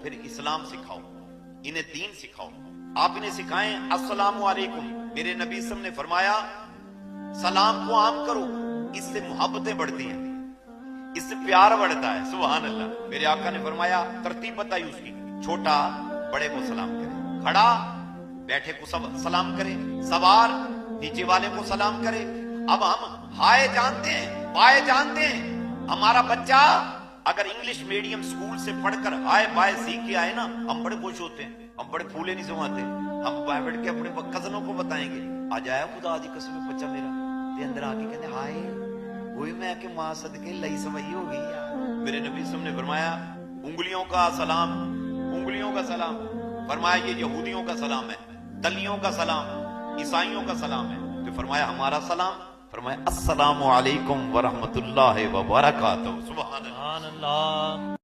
फिर इस्लाम सिखाओ, इन्हें दीन सिखाओ। आप इन्हें सिखाएं अस्सलामु अलैकुम। मेरे नबी सल्लल्लाहु अलैहि वसल्लम ने फरमाया सलाम को आम करो, इससे मोहब्बतें बढ़ती हैं, इससे प्यार बढ़ता है। सुभान अल्लाह। मेरे आका ने फरमाया तरतीब बताई उसकी, छोटा बड़े को सलाम करे, खड़ा बैठे को सलाम करे, सवार नीचे वाले को सलाम करे। अब हम हाय जानते हैं, बाय जानते हैं। हमारा बच्चा अगर इंग्लिश मीडियम स्कूल से पढ़कर हाय बाय सीख के आए ना, हम बड़े खुश होते हैं, हम बड़े फूले नहीं समाते। हम बाय बैठ के अपने कजनों को बताएंगे, आज आया खुदा दी कसम बच्चा मेरा, ते अंदर आके कहते हाय वही मैं के मां सदके लई सवई हो गई यार। मेरे नबी सल्लल्लाहु अलैहि वसल्लम ने फरमाया उंगलियों का सलाम, उंगलियों का सलाम। फरमाया ये यहूदियों का सलाम है, दलियों का सलाम, ईसाइयों का सलाम है। तो फरमाया हमारा सलाम, फरमाया अस्सलामु अलैकुम व रहमतुल्लाहि व बरकातहू। सुभान अल्लाह।